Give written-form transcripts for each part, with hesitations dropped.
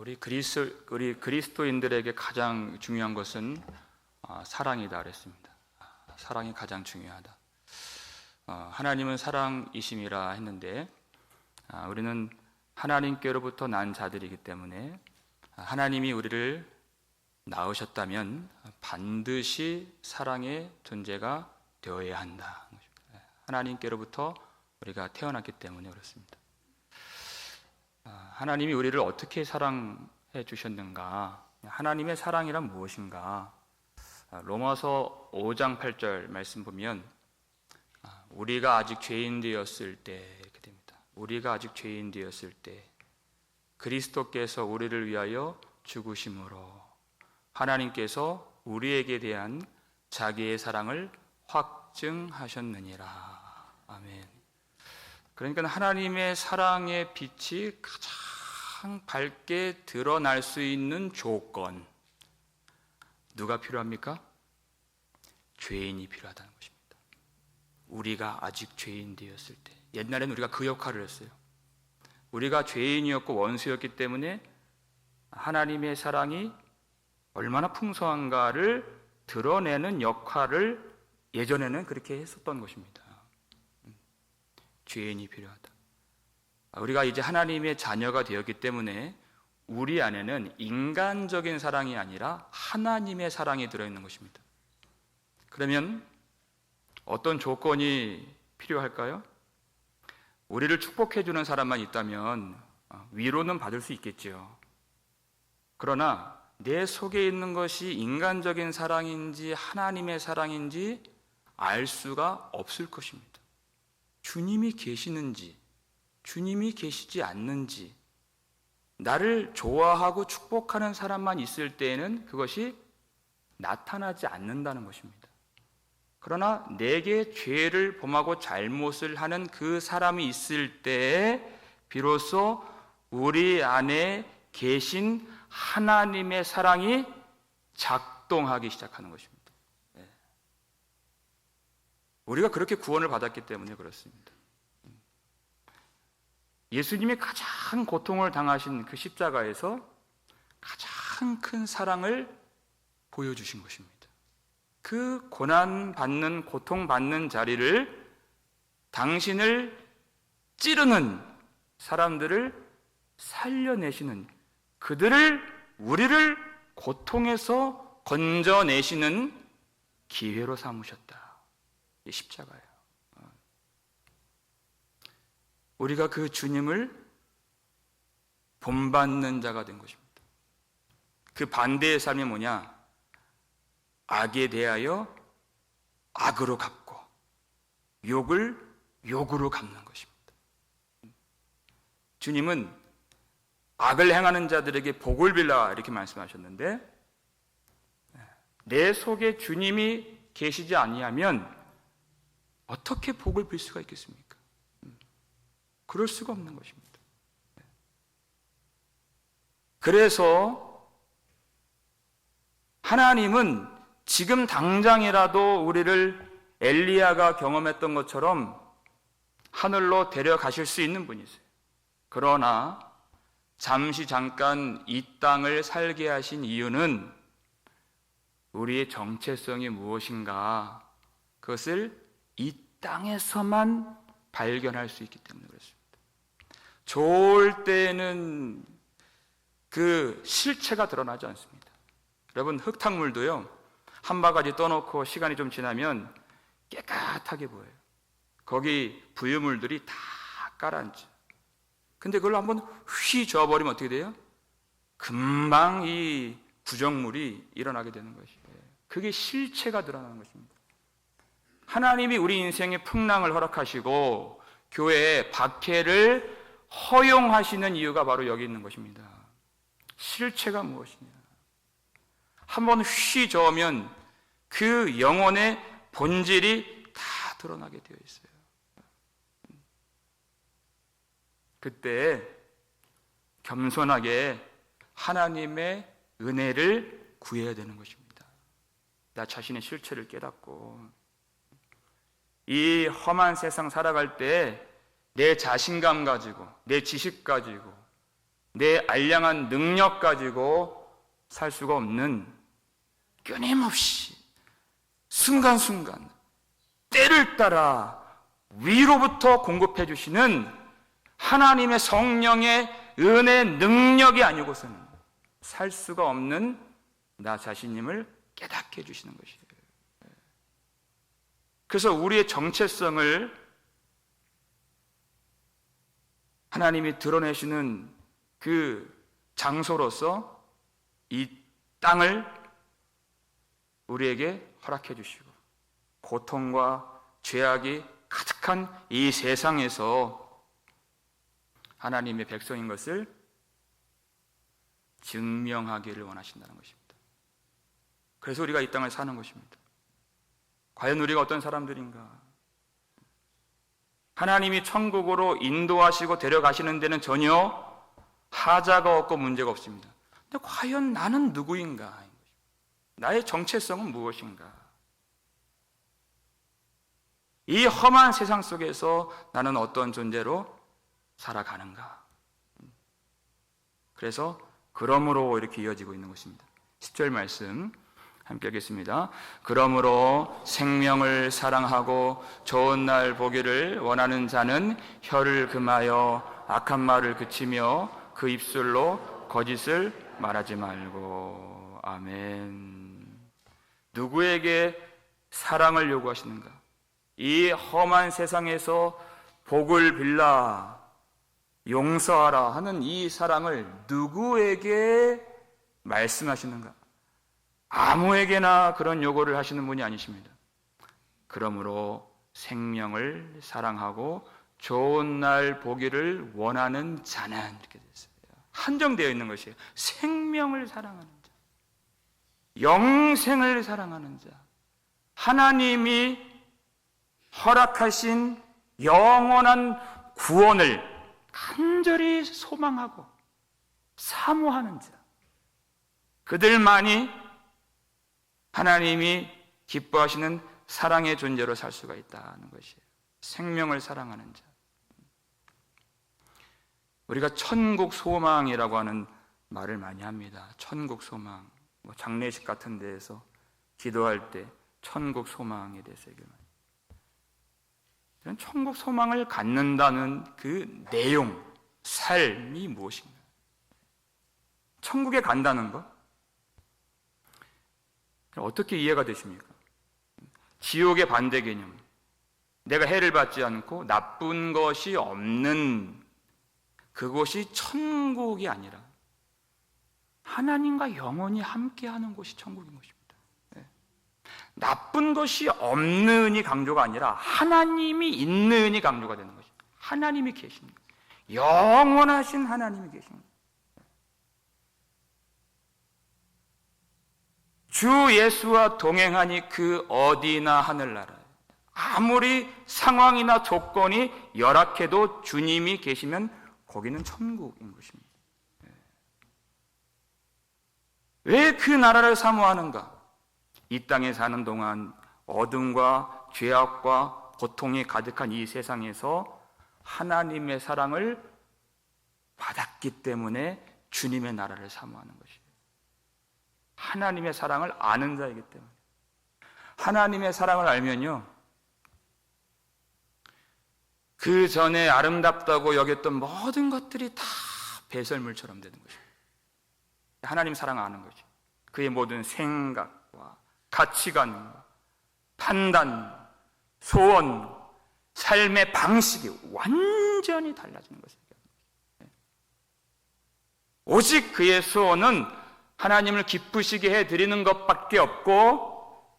우리 그리스도인들에게 가장 중요한 것은 사랑이다 그랬습니다. 사랑이 가장 중요하다. 하나님은 사랑이심이라 했는데 우리는 하나님께로부터 난 자들이기 때문에 하나님이 우리를 낳으셨다면 반드시 사랑의 존재가 되어야 한다. 하나님께로부터 우리가 태어났기 때문에 그렇습니다. 하나님이 우리를 어떻게 사랑해 주셨는가? 하나님의 사랑이란 무엇인가? 로마서 5장 8절 말씀 보면 우리가 아직 죄인 되었을 때 이렇게 됩니다. 우리가 아직 죄인 되었을 때 그리스도께서 우리를 위하여 죽으심으로 하나님께서 우리에게 대한 자기의 사랑을 확증하셨느니라. 아멘. 그러니까 하나님의 사랑의 빛이 가장 밝게 드러날 수 있는 조건, 누가 필요합니까? 죄인이 필요하다는 것입니다. 우리가 아직 죄인 되었을 때, 옛날에는 우리가 그 역할을 했어요. 우리가 죄인이었고 원수였기 때문에 하나님의 사랑이 얼마나 풍성한가를 드러내는 역할을 예전에는 그렇게 했었던 것입니다. 죄인이 필요하다. 우리가 이제 하나님의 자녀가 되었기 때문에 우리 안에는 인간적인 사랑이 아니라 하나님의 사랑이 들어있는 것입니다. 그러면 어떤 조건이 필요할까요? 우리를 축복해 주는 사람만 있다면 위로는 받을 수 있겠지요. 그러나 내 속에 있는 것이 인간적인 사랑인지 하나님의 사랑인지 알 수가 없을 것입니다. 주님이 계시는지 주님이 계시지 않는지 나를 좋아하고 축복하는 사람만 있을 때에는 그것이 나타나지 않는다는 것입니다. 그러나 내게 죄를 범하고 잘못을 하는 그 사람이 있을 때에 비로소 우리 안에 계신 하나님의 사랑이 작동하기 시작하는 것입니다. 우리가 그렇게 구원을 받았기 때문에 그렇습니다. 예수님이 가장 고통을 당하신 그 십자가에서 가장 큰 사랑을 보여주신 것입니다. 그 고난받는, 고통받는 자리를 당신을 찌르는 사람들을 살려내시는, 우리를 고통에서 건져내시는 기회로 삼으셨다. 이 십자가예요. 우리가 그 주님을 본받는 자가 된 것입니다. 그 반대의 삶이 뭐냐? 악에 대하여 악으로 갚고 욕을 욕으로 갚는 것입니다. 주님은 악을 행하는 자들에게 복을 빌라 이렇게 말씀하셨는데 내 속에 주님이 계시지 아니하면 어떻게 복을 빌 수가 있겠습니까? 그럴 수가 없는 것입니다. 그래서 하나님은 지금 당장이라도 우리를 엘리야가 경험했던 것처럼 하늘로 데려가실 수 있는 분이세요. 그러나 잠깐 이 땅을 살게 하신 이유는 우리의 정체성이 무엇인가, 그것을 이 땅에서만 발견할 수 있기 때문에 그렇습니다. 좋을 때에는 그 실체가 드러나지 않습니다. 여러분, 흙탕물도요, 한 바가지 떠놓고 시간이 좀 지나면 깨끗하게 보여요. 거기 부유물들이 다 깔아앉죠. 근데 그걸 한번 휘 저어버리면 어떻게 돼요? 금방 이 구정물이 일어나게 되는 것이에요. 그게 실체가 드러나는 것입니다. 하나님이 우리 인생에 풍랑을 허락하시고 교회에 박해를 허용하시는 이유가 바로 여기 있는 것입니다. 실체가 무엇이냐? 한번 휘 저으면 그 영혼의 본질이 다 드러나게 되어 있어요. 그때 겸손하게 하나님의 은혜를 구해야 되는 것입니다. 나 자신의 실체를 깨닫고 이 험한 세상 살아갈 때 내 자신감 가지고, 내 지식 가지고, 내 알량한 능력 가지고 살 수가 없는, 끊임없이 순간순간 때를 따라 위로부터 공급해 주시는 하나님의 성령의 은혜 능력이 아니고서는 살 수가 없는 나 자신임을 깨닫게 해주시는 것이에요. 그래서 우리의 정체성을 하나님이 드러내시는 그 장소로서 이 땅을 우리에게 허락해 주시고, 고통과 죄악이 가득한 이 세상에서 하나님의 백성인 것을 증명하기를 원하신다는 것입니다. 그래서 우리가 이 땅을 사는 것입니다. 과연 우리가 어떤 사람들인가? 하나님이 천국으로 인도하시고 데려가시는 데는 전혀 하자가 없고 문제가 없습니다. 근데 과연 나는 누구인가? 나의 정체성은 무엇인가? 이 험한 세상 속에서 나는 어떤 존재로 살아가는가? 그래서 그러므로 이렇게 이어지고 있는 것입니다. 10절 말씀 함께 하겠습니다. 그러므로 생명을 사랑하고 좋은 날 보기를 원하는 자는 혀를 금하여 악한 말을 그치며 그 입술로 거짓을 말하지 말고. 아멘. 누구에게 사랑을 요구하시는가? 이 험한 세상에서 복을 빌라, 용서하라 하는 이 사랑을 누구에게 말씀하시는가? 아무에게나 그런 요구를 하시는 분이 아니십니다. 그러므로 생명을 사랑하고 좋은 날 보기를 원하는 자는, 이렇게 됐어요. 한정되어 있는 것이에요. 생명을 사랑하는 자, 영생을 사랑하는 자, 하나님이 허락하신 영원한 구원을 간절히 소망하고 사모하는 자, 그들만이 하나님이 기뻐하시는 사랑의 존재로 살 수가 있다는 것이에요. 생명을 사랑하는 자. 우리가 천국 소망이라고 하는 말을 많이 합니다. 천국 소망. 장례식 같은 데에서 기도할 때 천국 소망에 대해서 얘기를 많이 해요. 천국 소망을 갖는다는 그 내용, 삶이 무엇인가? 천국에 간다는 것? 어떻게 이해가 되십니까? 지옥의 반대 개념, 내가 해를 받지 않고 나쁜 것이 없는 그곳이 천국이 아니라 하나님과 영원히 함께하는 곳이 천국인 것입니다. 나쁜 것이 없는이 강조가 아니라 하나님이 있는이 강조가 되는 것입니다. 하나님이 계십니다. 영원하신 하나님이 계십니다. 주 예수와 동행하니 그 어디나 하늘나라에, 아무리 상황이나 조건이 열악해도 주님이 계시면 거기는 천국인 것입니다. 왜 그 나라를 사모하는가? 이 땅에 사는 동안 어둠과 죄악과 고통이 가득한 이 세상에서 하나님의 사랑을 받았기 때문에 주님의 나라를 사모하는 것이에요. 하나님의 사랑을 아는 자이기 때문에. 하나님의 사랑을 알면요, 그 전에 아름답다고 여겼던 모든 것들이 다 배설물처럼 되는 것입니다. 하나님 사랑을 아는 거죠. 그의 모든 생각과 가치관과 판단, 소원, 삶의 방식이 완전히 달라지는 것입니다. 오직 그의 소원은 하나님을 기쁘시게 해드리는 것밖에 없고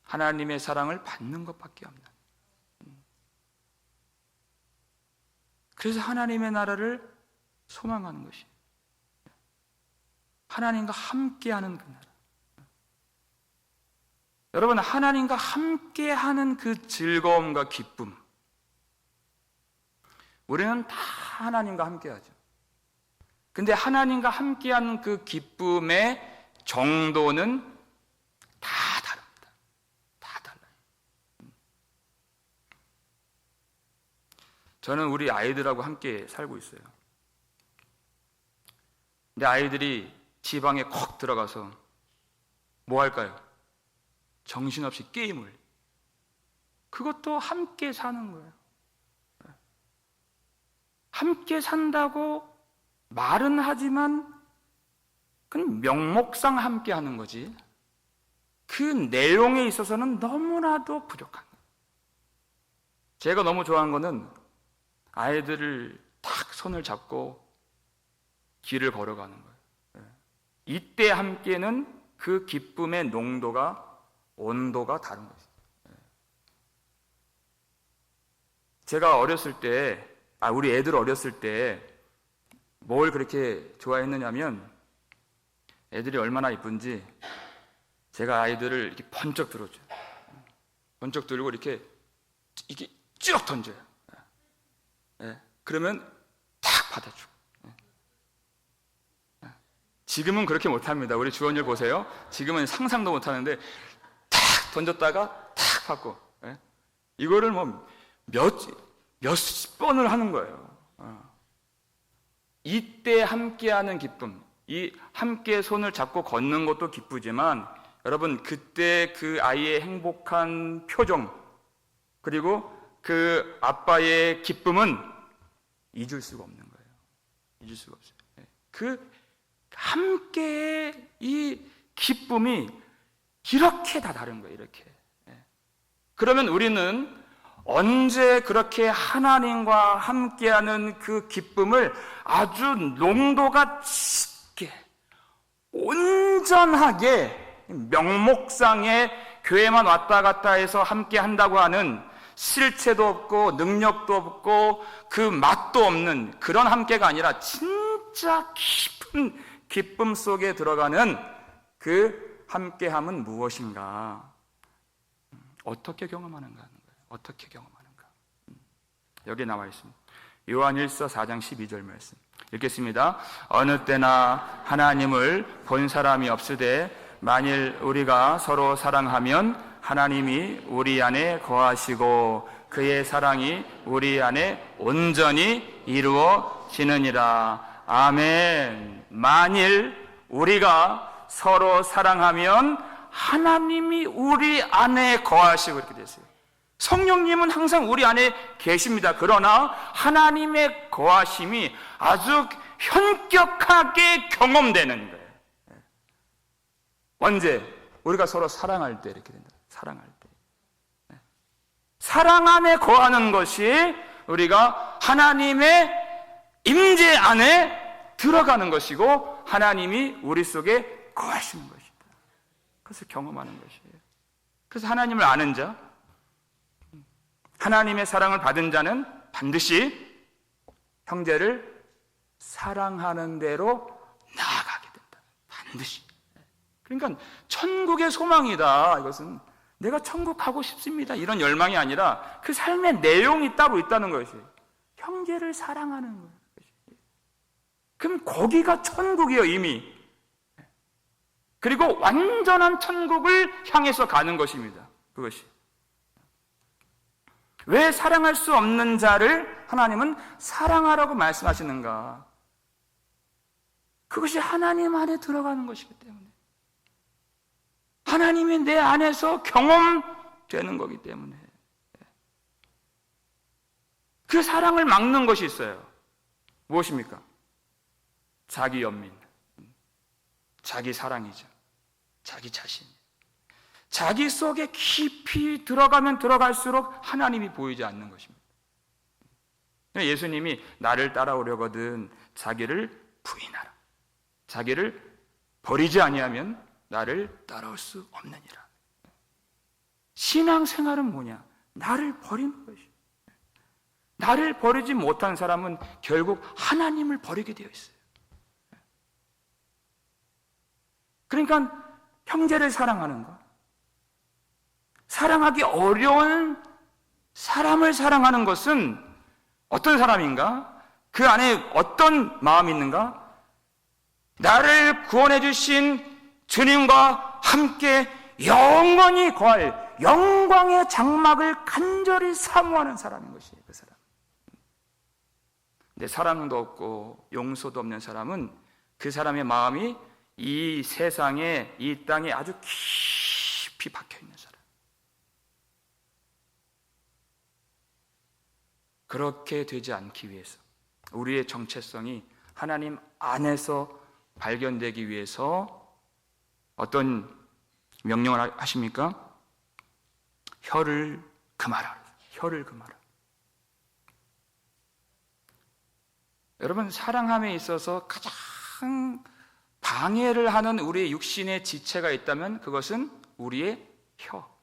하나님의 사랑을 받는 것밖에 없는. 그래서 하나님의 나라를 소망하는 것이, 하나님과 함께하는 그 나라. 여러분, 하나님과 함께하는 그 즐거움과 기쁨, 우리는 다 하나님과 함께하죠. 근데 하나님과 함께하는 그 기쁨의 정도는 다 다릅니다. 다 달라요. 저는 우리 아이들하고 함께 살고 있어요. 근데 아이들이 지방에 콕 들어가서 뭐 할까요? 정신없이 게임을. 그것도 함께 사는 거예요. 함께 산다고 말은 하지만 그건 명목상 함께 하는 거지, 그 내용에 있어서는 너무나도 부족한 거예요. 제가 너무 좋아하는 거는 아이들을 탁 손을 잡고 길을 걸어가는 거예요. 이때 함께는 그 기쁨의 농도가, 온도가 다른 거죠. 제가 어렸을 때, 우리 애들 어렸을 때 뭘 그렇게 좋아했느냐면, 애들이 얼마나 이쁜지 제가 아이들을 이렇게 번쩍 들어줘요. 번쩍 들고 이렇게 쭉 던져요. 그러면 탁 받아주고. 지금은 그렇게 못합니다. 우리 주원일 보세요. 지금은 상상도 못하는데 탁 던졌다가 탁 받고. 이거를 뭐 몇십 번을 하는 거예요. 이때 함께하는 기쁨, 이 함께 손을 잡고 걷는 것도 기쁘지만, 여러분, 그때 그 아이의 행복한 표정, 그리고 그 아빠의 기쁨은 잊을 수가 없는 거예요. 잊을 수가 없어요. 그 함께의 이 기쁨이 이렇게 다 다른 거예요. 이렇게. 그러면 우리는 언제 그렇게 하나님과 함께하는 그 기쁨을 아주 농도가 짙게, 온전하게, 명목상에 교회만 왔다 갔다 해서 함께 한다고 하는 실체도 없고 능력도 없고 그 맛도 없는 그런 함께가 아니라, 진짜 깊은 기쁨 속에 들어가는 그 함께함은 무엇인가? 어떻게 경험하는가 하는 거예요. 어떻게 경험하는가? 여기 나와 있습니다. 요한일서 4장 12절 말씀 읽겠습니다. 어느 때나 하나님을 본 사람이 없으되 만일 우리가 서로 사랑하면 하나님이 우리 안에 거하시고 그의 사랑이 우리 안에 온전히 이루어지느니라. 아멘. 만일 우리가 서로 사랑하면 하나님이 우리 안에 거하시고, 이렇게 됐어요. 성령님은 항상 우리 안에 계십니다. 그러나 하나님의 거하심이 아주 현격하게 경험되는 거예요. 언제? 우리가 서로 사랑할 때 이렇게 된다. 사랑할 때. 사랑 안에 거하는 것이 우리가 하나님의 임재 안에 들어가는 것이고, 하나님이 우리 속에 거하시는 것이다. 그것을 경험하는 것이에요. 그래서 하나님을 아는 자, 하나님의 사랑을 받은 자는 반드시 형제를 사랑하는 대로 나아가게 된다. 반드시. 그러니까 천국의 소망이다. 이것은 내가 천국 가고 싶습니다, 이런 열망이 아니라 그 삶의 내용이 따로 있다는 것이, 형제를 사랑하는 거예요. 그럼 거기가 천국이에요, 이미. 그리고 완전한 천국을 향해서 가는 것입니다. 그것이. 왜 사랑할 수 없는 자를 하나님은 사랑하라고 말씀하시는가? 그것이 하나님 안에 들어가는 것이기 때문에, 하나님이 내 안에서 경험되는 거기 때문에. 그 사랑을 막는 것이 있어요. 무엇입니까? 자기 연민, 자기 사랑이죠. 자기 자신. 자기 속에 깊이 들어가면 들어갈수록 하나님이 보이지 않는 것입니다. 예수님이 나를 따라오려거든 자기를 부인하라. 자기를 버리지 아니하면 나를 따라올 수 없느니라. 신앙생활은 뭐냐? 나를 버리는 것이. 나를 버리지 못한 사람은 결국 하나님을 버리게 되어 있어요. 그러니까 형제를 사랑하는 것, 사랑하기 어려운 사람을 사랑하는 것은 어떤 사람인가? 그 안에 어떤 마음이 있는가? 나를 구원해 주신 주님과 함께 영원히 거할 영광의 장막을 간절히 사모하는 사람인 것이에요. 그 사람. 근데 사랑도 없고 용서도 없는 사람은 그 사람의 마음이 이 세상에, 이 땅에 아주 깊이 박혀 있는 사람. 그렇게 되지 않기 위해서 우리의 정체성이 하나님 안에서 발견되기 위해서 어떤 명령을 하십니까? 혀를 금하라. 혀를 금하라. 여러분, 사랑함에 있어서 가장 방해를 하는 우리의 육신의 지체가 있다면 그것은 우리의 혀.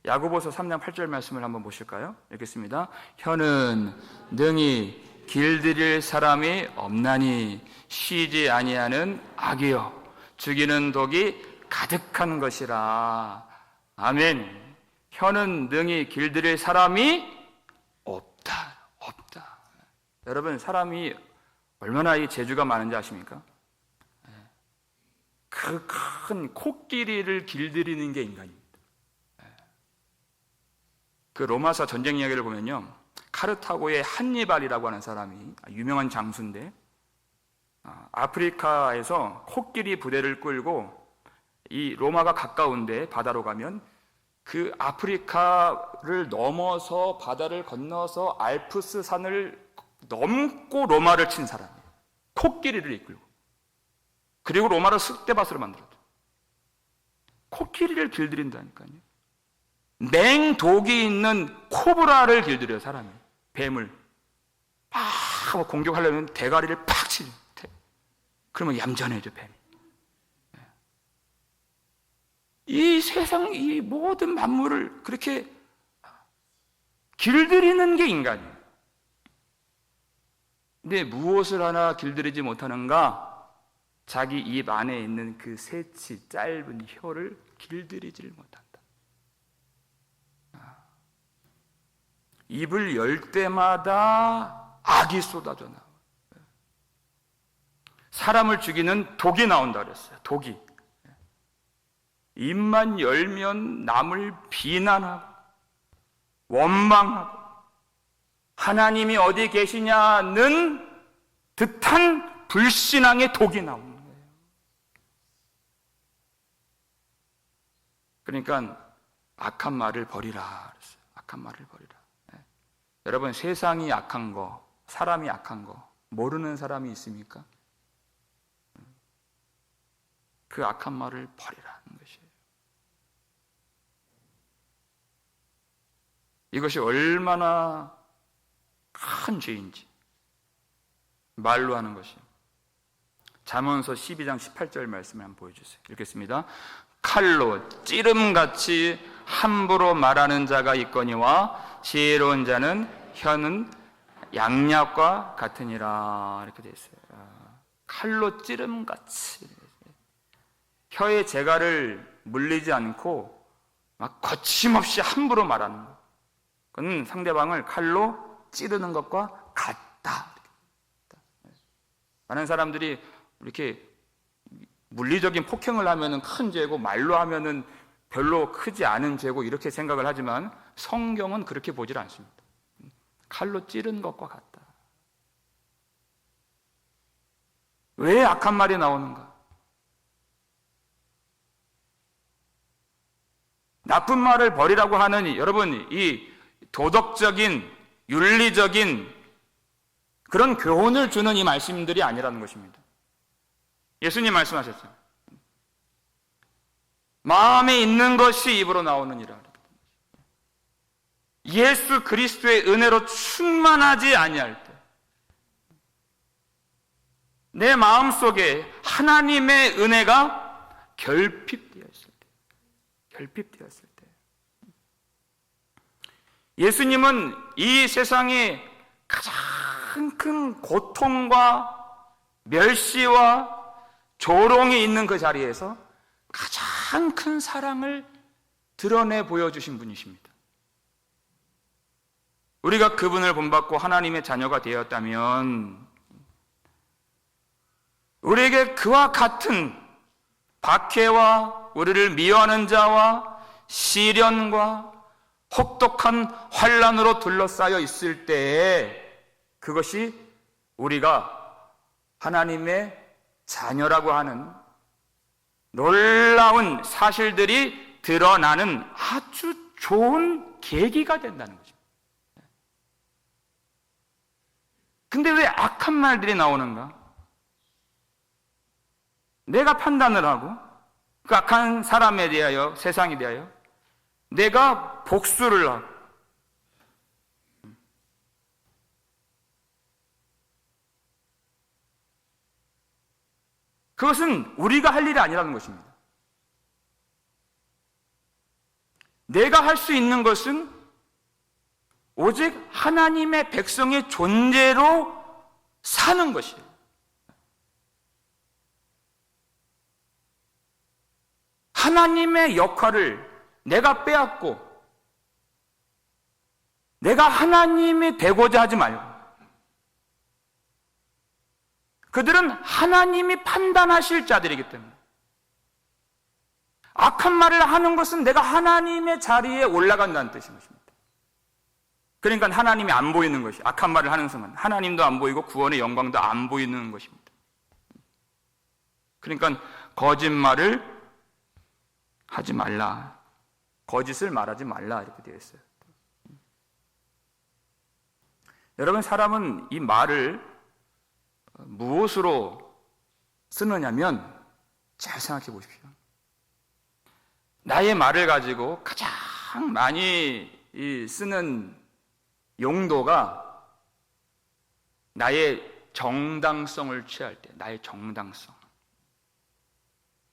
야고보서 3장 8절 말씀을 한번 보실까요? 읽겠습니다. 혀는 능히 길들일 사람이 없나니 쉬지 아니하는 악이요 죽이는 독이 가득한 것이라. 아멘. 혀는 능히 길들일 사람이 없다. 여러분, 사람이 얼마나 이 재주가 많은지 아십니까? 그 큰 코끼리를 길들이는 게 인간입니다. 그 로마서 전쟁 이야기를 보면요, 카르타고의 한니발이라고 하는 사람이 유명한 장수인데 아프리카에서 코끼리 부대를 끌고 이 로마가 가까운데 바다로 가면 그 아프리카를 넘어서 바다를 건너서 알프스 산을 넘고 로마를 친 사람이에요. 코끼리를 이끌고. 그리고 로마를 쑥대밭으로 만들었죠. 코끼리를 길들인다니까요. 맹독이 있는 코브라를 길들여요, 사람이. 뱀을 막 공격하려면 대가리를 팍 치죠. 그러면 얌전해져, 뱀이. 이 세상, 이 모든 만물을 그렇게 길들이는 게 인간이에요. 근데 무엇을 하나 길들이지 못하는가? 자기 입 안에 있는 그 새치, 짧은 혀를 길들이지를 못한다. 입을 열 때마다 악이 쏟아져 나와요. 사람을 죽이는 독이 나온다 그랬어요. 독이. 입만 열면 남을 비난하고 원망하고 하나님이 어디 계시냐는 듯한 불신앙의 독이 나오는 거예요. 그러니까 악한 말을 버리라 그랬어요. 악한 말을 버리라. 여러분, 세상이 악한 거, 사람이 악한 거 모르는 사람이 있습니까? 그 악한 말을 버리라는 것이에요. 이것이 얼마나 큰 죄인지 말로 하는 것이에요. 잠언서 12장 18절 말씀을 한번 보여주세요. 읽겠습니다. 칼로 찌름같이 함부로 말하는 자가 있거니와 지혜로운 자는 혀는 양약과 같으니라. 이렇게 되어 있어요. 칼로 찌름같이 혀의 재갈을 물리지 않고 막 거침없이 함부로 말하는 것, 그건 상대방을 칼로 찌르는 것과 같다. 많은 사람들이 이렇게 물리적인 폭행을 하면은 큰 죄고 말로 하면은 별로 크지 않은 죄고 이렇게 생각을 하지만 성경은 그렇게 보질 않습니다. 칼로 찌른 것과 같다. 왜 악한 말이 나오는가? 나쁜 말을 버리라고 하는, 여러분, 이 도덕적인, 윤리적인 그런 교훈을 주는 이 말씀들이 아니라는 것입니다. 예수님 말씀하셨죠. 마음에 있는 것이 입으로 나오느니라. 예수 그리스도의 은혜로 충만하지 아니할 때, 내 마음속에 하나님의 은혜가 결핍되었을 때, 예수님은 이 세상에 가장 큰 고통과 멸시와 조롱이 있는 그 자리에서 가장 큰 사랑을 드러내 보여주신 분이십니다. 우리가 그분을 본받고 하나님의 자녀가 되었다면 우리에게 그와 같은 박해와 우리를 미워하는 자와 시련과 혹독한 환난으로 둘러싸여 있을 때에 그것이 우리가 하나님의 자녀라고 하는 놀라운 사실들이 드러나는 아주 좋은 계기가 된다는 거죠. 근데 왜 악한 말들이 나오는가? 내가 판단을 하고 그 악한 사람에 대하여, 세상에 대하여 내가 복수를 하고 그것은 우리가 할 일이 아니라는 것입니다. 내가 할 수 있는 것은 오직 하나님의 백성의 존재로 사는 것이에요. 하나님의 역할을 내가 빼앗고 내가 하나님이 되고자 하지 말고 그들은 하나님이 판단하실 자들이기 때문에 악한 말을 하는 것은 내가 하나님의 자리에 올라간다는 뜻인 것입니다. 그러니까 하나님이 안 보이는 것이, 악한 말을 하는 순간 하나님도 안 보이고 구원의 영광도 안 보이는 것입니다. 그러니까 거짓말을 하지 말라, 거짓을 말하지 말라 이렇게 되어 있어요. 여러분, 사람은 이 말을 무엇으로 쓰느냐면 잘 생각해 보십시오. 나의 말을 가지고 가장 많이 쓰는 용도가 나의 정당성을 취할 때, 나의 정당성.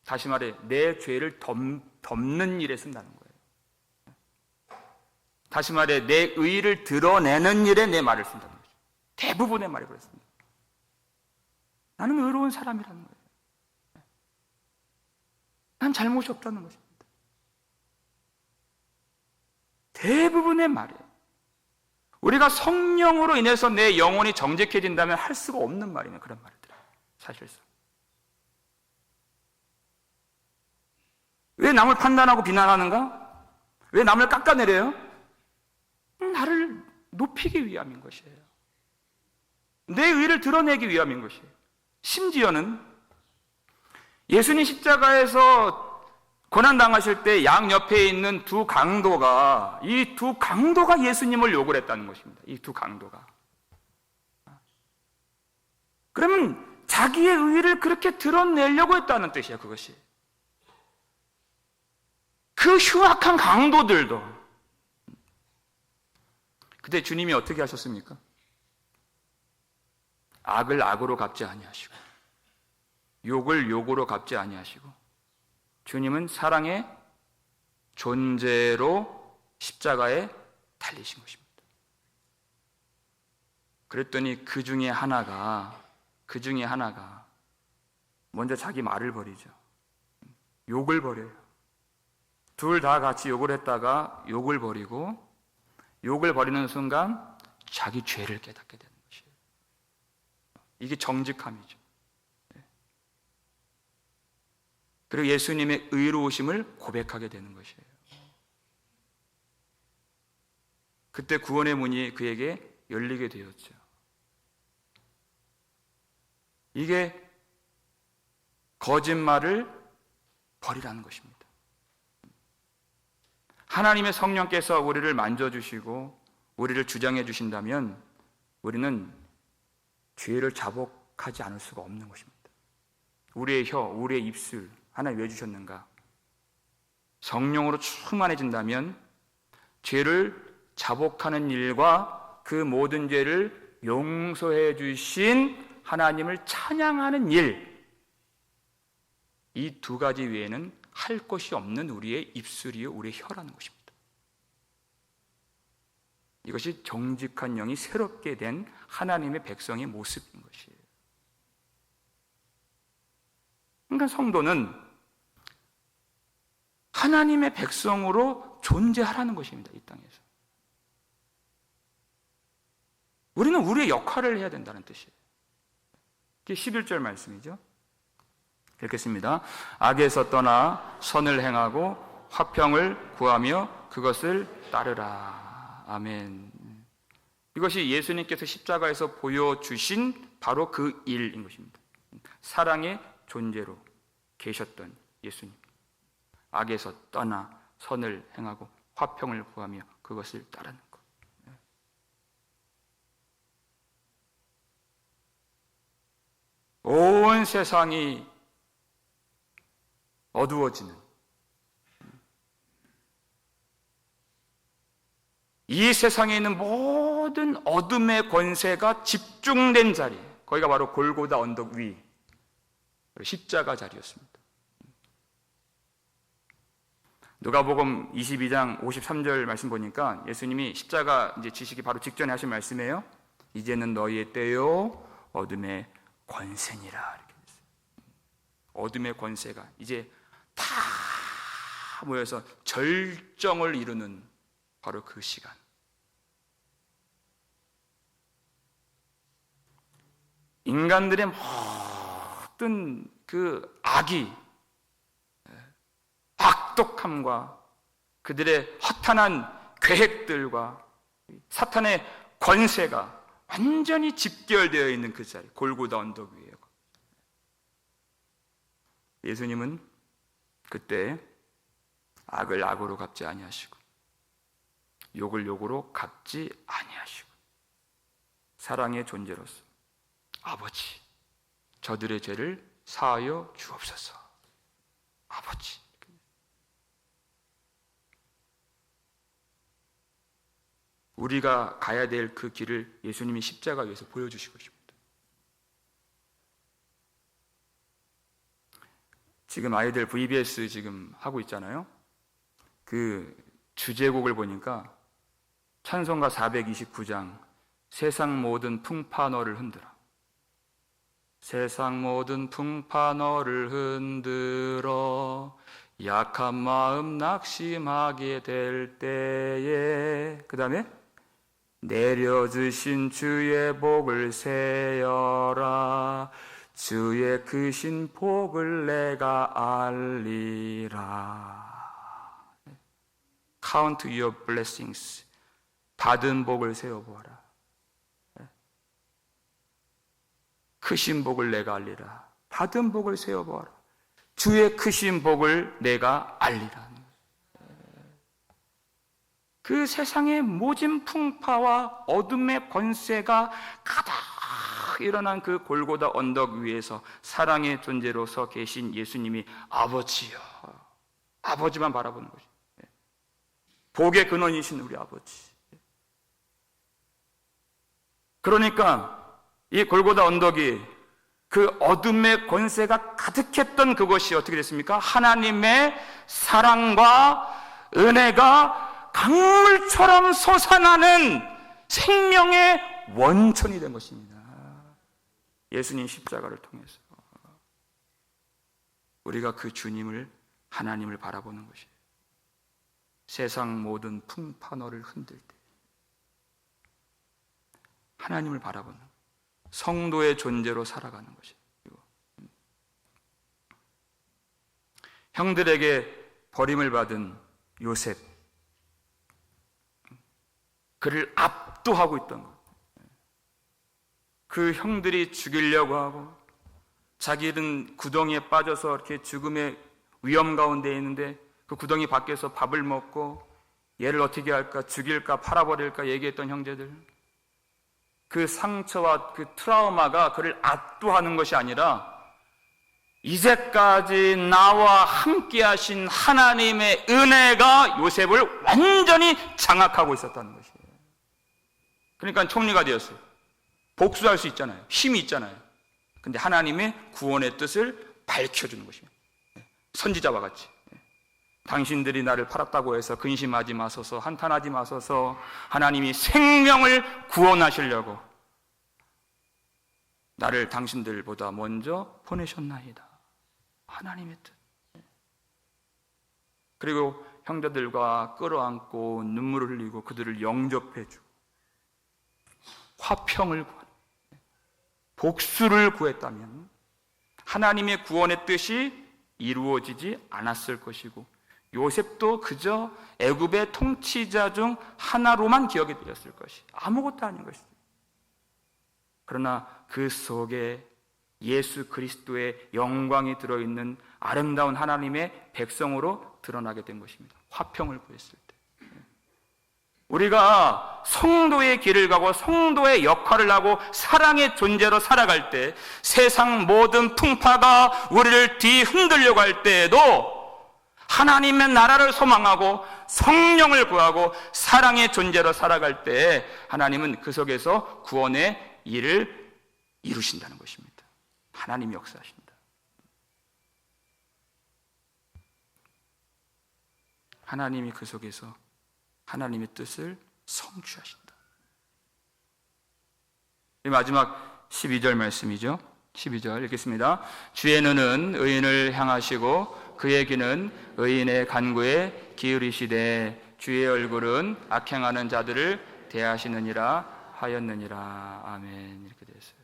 다시 말해 내 죄를 덮는 일에 쓴다는 거예요. 다시 말해 내 의의를 드러내는 일에 내 말을 쓴다는 거죠. 대부분의 말이 그렇습니다. 나는 의로운 사람이라는 거예요. 난 잘못이 없다는 것입니다. 대부분의 말이에요. 우리가 성령으로 인해서 내 영혼이 정직해진다면 할 수가 없는 말이네, 그런 말들이에요. 사실상. 왜 남을 판단하고 비난하는가? 왜 남을 깎아내려요? 나를 높이기 위함인 것이에요. 내 의를 드러내기 위함인 것이에요. 심지어는 예수님 십자가에서 고난당하실 때 양 옆에 있는 두 강도가, 이 두 강도가 예수님을 욕을 했다는 것입니다. 이 두 강도가. 그러면 자기의 의의를 그렇게 드러내려고 했다는 뜻이에요, 그것이. 그 흉악한 강도들도. 그때 주님이 어떻게 하셨습니까? 악을 악으로 갚지 아니하시고 욕을 욕으로 갚지 아니하시고 주님은 사랑의 존재로 십자가에 달리신 것입니다. 그랬더니 그 중에 하나가 먼저 자기 말을 버리죠. 욕을 버려요. 둘 다 같이 욕을 했다가 욕을 버리고 욕을 버리는 순간 자기 죄를 깨닫게 되는 것이에요. 이게 정직함이죠. 그리고 예수님의 의로우심을 고백하게 되는 것이에요. 그때 구원의 문이 그에게 열리게 되었죠. 이게 거짓말을 버리라는 것입니다. 하나님의 성령께서 우리를 만져주시고 우리를 주장해 주신다면 우리는 죄를 자복하지 않을 수가 없는 것입니다. 우리의 혀, 우리의 입술 하나님 왜 주셨는가? 성령으로 충만해진다면 죄를 자복하는 일과 그 모든 죄를 용서해 주신 하나님을 찬양하는 일, 이 두 가지 외에는 할 것이 없는 우리의 입술이요 우리의 혀라는 것입니다. 이것이 정직한 영이 새롭게 된 하나님의 백성의 모습인 것이에요. 그러니까 성도는 하나님의 백성으로 존재하라는 것입니다. 이 땅에서. 우리는 우리의 역할을 해야 된다는 뜻이에요. 이게 11절 말씀이죠. 읽겠습니다. 악에서 떠나 선을 행하고 화평을 구하며 그것을 따르라. 아멘. 이것이 예수님께서 십자가에서 보여주신 바로 그 일인 것입니다. 사랑의 존재로 계셨던 예수님, 악에서 떠나 선을 행하고 화평을 구하며 그것을 따르는 것. 온 세상이 어두워지는 이 세상에 있는 모든 어둠의 권세가 집중된 자리, 거기가 바로 골고다 언덕 위 십자가 자리였습니다. 누가복음 22장 53절 말씀 보니까 예수님이 십자가 이제 지시기 바로 직전에 하신 말씀이에요. 이제는 너희의 때요 어둠의 권세니라. 이렇게 됐어요. 어둠의 권세가 이제 다 모여서 절정을 이루는 바로 그 시간. 인간들의 모든 그 악이, 악독함과 그들의 허탄한 계획들과 사탄의 권세가 완전히 집결되어 있는 그 자리, 골고다 언덕 위에 예수님은 그때 악을 악으로 갚지 아니하시고 욕을 욕으로 갚지 아니하시고 사랑의 존재로서 아버지, 저들의 죄를 사하여 주옵소서. 아버지. 우리가 가야 될 그 길을 예수님이 십자가 위에서 보여주시고 싶습니다. 지금 아이들 VBS 지금 하고 있잖아요. 그 주제곡을 보니까 찬송가 429장 세상 모든 풍파 너를 흔들어. 세상 모든 풍파 너를 흔들어 약한 마음 낙심하게 될 때에 그 다음에 내려주신 주의 복을 세어라 주의 크신 복을 내가 알리라. Count your blessings. 받은 복을 세어보아라. 크신 복을 내가 알리라. 받은 복을 세어보아라. 주의 크신 복을 내가 알리라. 그 세상의 모진 풍파와 어둠의 권세가 가득 일어난 그 골고다 언덕 위에서 사랑의 존재로 서 계신 예수님이 아버지요. 아버지만 바라보는 것입니다. 복의 근원이신 우리 아버지. 그러니까 이 골고다 언덕이 그 어둠의 권세가 가득했던 그것이 어떻게 됐습니까? 하나님의 사랑과 은혜가 강물처럼 솟아나는 생명의 원천이 된 것입니다. 예수님 십자가를 통해서 우리가 그 주님을, 하나님을 바라보는 것이에요. 세상 모든 풍파 너를 흔들 때 하나님을 바라보는 성도의 존재로 살아가는 것이에요. 형들에게 버림을 받은 요셉, 그를 압도하고 있던 것. 그 형들이 죽이려고 하고 자기는 구덩이에 빠져서 이렇게 죽음의 위험 가운데 있는데 그 구덩이 밖에서 밥을 먹고 얘를 어떻게 할까, 죽일까, 팔아버릴까 얘기했던 형제들. 그 상처와 그 트라우마가 그를 압도하는 것이 아니라 이제까지 나와 함께 하신 하나님의 은혜가 요셉을 완전히 장악하고 있었다는 것이에요. 그러니까 총리가 되었어요. 복수할 수 있잖아요. 힘이 있잖아요. 근데 하나님의 구원의 뜻을 밝혀주는 것입니다. 선지자와 같이. 당신들이 나를 팔았다고 해서 근심하지 마소서, 한탄하지 마소서. 하나님이 생명을 구원하시려고 나를 당신들보다 먼저 보내셨나이다. 하나님의 뜻. 그리고 형제들과 끌어안고 눈물을 흘리고 그들을 영접해주고 화평을 구하는, 복수를 구했다면 하나님의 구원의 뜻이 이루어지지 않았을 것이고 요셉도 그저 애굽의 통치자 중 하나로만 기억이 되었을 것이, 아무것도 아닌 것이죠. 그러나 그 속에 예수 그리스도의 영광이 들어있는 아름다운 하나님의 백성으로 드러나게 된 것입니다. 화평을 구했을 때. 우리가 성도의 길을 가고 성도의 역할을 하고 사랑의 존재로 살아갈 때, 세상 모든 풍파가 우리를 뒤흔들려고 할 때에도 하나님의 나라를 소망하고 성령을 구하고 사랑의 존재로 살아갈 때 하나님은 그 속에서 구원의 일을 이루신다는 것입니다. 하나님이 역사하신다. 하나님이 그 속에서 하나님의 뜻을 성취하신다. 마지막 12절 말씀이죠. 12절 읽겠습니다. 주의 눈은 의인을 향하시고 그의 귀는 의인의 간구에 기울이시되 주의 얼굴은 악행하는 자들을 대하시느니라 하였느니라. 아멘. 이렇게 되었어요.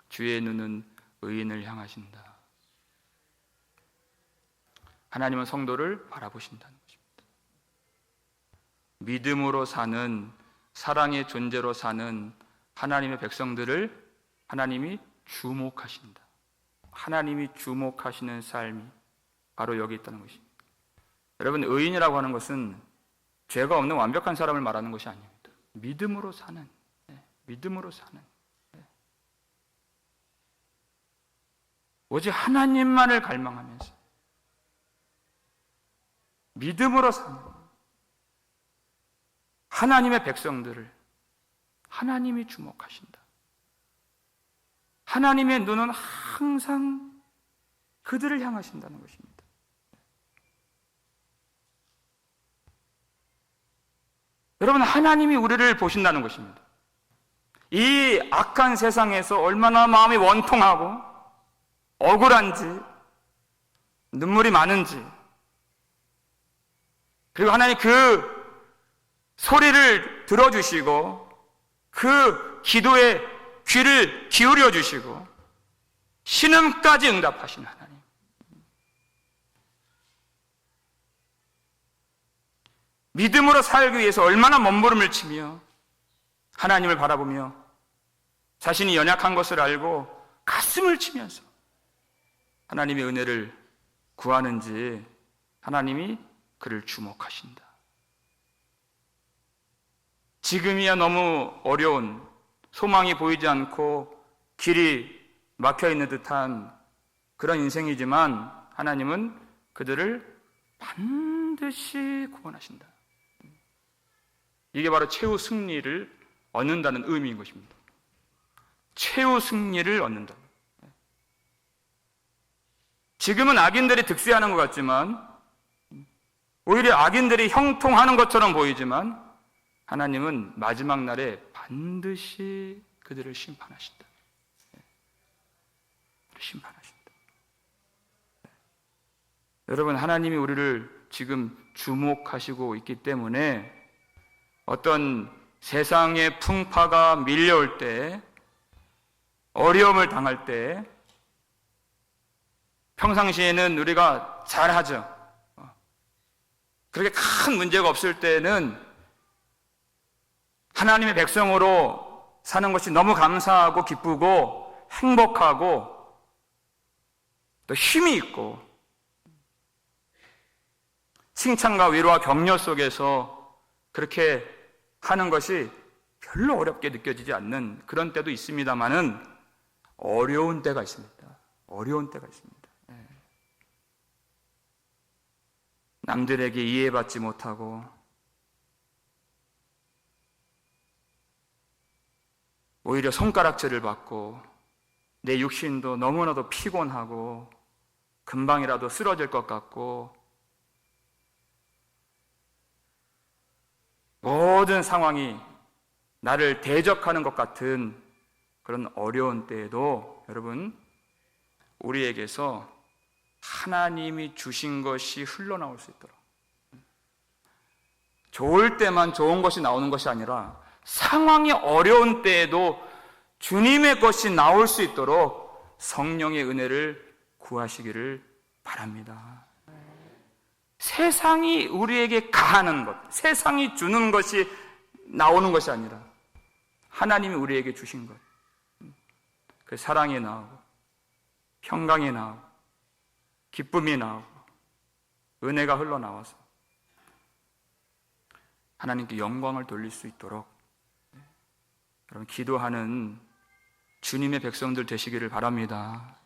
주의 눈은 의인을 향하신다. 하나님은 성도를 바라보신다는 것입니다. 믿음으로 사는, 사랑의 존재로 사는 하나님의 백성들을 하나님이 주목하신다. 하나님이 주목하시는 삶이 바로 여기 있다는 것입니다. 여러분, 의인이라고 하는 것은 죄가 없는 완벽한 사람을 말하는 것이 아닙니다. 믿음으로 사는, 믿음으로 사는, 오직 하나님만을 갈망하면서 믿음으로 사는 하나님의 백성들을 하나님이 주목하신다. 하나님의 눈은 항상 그들을 향하신다는 것입니다. 여러분, 하나님이 우리를 보신다는 것입니다. 이 악한 세상에서 얼마나 마음이 원통하고 억울한지, 눈물이 많은지, 그리고 하나님 그 소리를 들어주시고 그 기도에 귀를 기울여 주시고 신음까지 응답하신 하나님. 믿음으로 살기 위해서 얼마나 몸부림을 치며 하나님을 바라보며 자신이 연약한 것을 알고 가슴을 치면서 하나님의 은혜를 구하는지 하나님이 그를 주목하신다. 지금이야 너무 어려운, 소망이 보이지 않고 길이 막혀있는 듯한 그런 인생이지만 하나님은 그들을 반드시 구원하신다. 이게 바로 최후 승리를 얻는다는 의미인 것입니다. 최후 승리를 얻는다. 지금은 악인들이 득세하는 것 같지만, 오히려 악인들이 형통하는 것처럼 보이지만 하나님은 마지막 날에 반드시 그들을 심판하신다. 심판하신다. 여러분, 하나님이 우리를 지금 주목하시고 있기 때문에 어떤 세상의 풍파가 밀려올 때, 어려움을 당할 때, 평상시에는 우리가 잘하죠. 그렇게 큰 문제가 없을 때는 하나님의 백성으로 사는 것이 너무 감사하고 기쁘고 행복하고 또 힘이 있고, 칭찬과 위로와 격려 속에서 그렇게 하는 것이 별로 어렵게 느껴지지 않는 그런 때도 있습니다만은 어려운 때가 있습니다. 어려운 때가 있습니다. 남들에게 이해받지 못하고 오히려 손가락질을 받고 내 육신도 너무나도 피곤하고 금방이라도 쓰러질 것 같고 모든 상황이 나를 대적하는 것 같은 그런 어려운 때에도 여러분, 우리에게서 하나님이 주신 것이 흘러나올 수 있도록, 좋을 때만 좋은 것이 나오는 것이 아니라 상황이 어려운 때에도 주님의 것이 나올 수 있도록 성령의 은혜를 구하시기를 바랍니다. 세상이 우리에게 가하는 것, 세상이 주는 것이 나오는 것이 아니라 하나님이 우리에게 주신 것, 그 사랑이 나오고 평강이 나오고 기쁨이 나오고 은혜가 흘러나와서 하나님께 영광을 돌릴 수 있도록 여러분 기도하는 주님의 백성들 되시기를 바랍니다.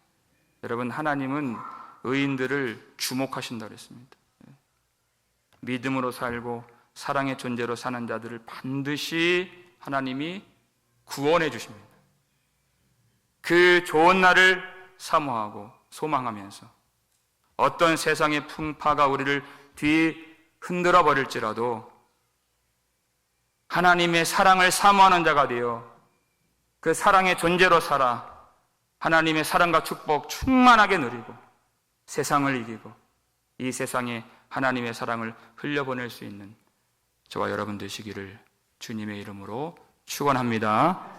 여러분, 하나님은 의인들을 주목하신다고 했습니다. 믿음으로 살고 사랑의 존재로 사는 자들을 반드시 하나님이 구원해 주십니다. 그 좋은 날을 사모하고 소망하면서 어떤 세상의 풍파가 우리를 흔들어 버릴지라도 하나님의 사랑을 사모하는 자가 되어 그 사랑의 존재로 살아 하나님의 사랑과 축복 충만하게 누리고 세상을 이기고 이 세상에 하나님의 사랑을 흘려보낼 수 있는 저와 여러분 되시기를 주님의 이름으로 축원합니다.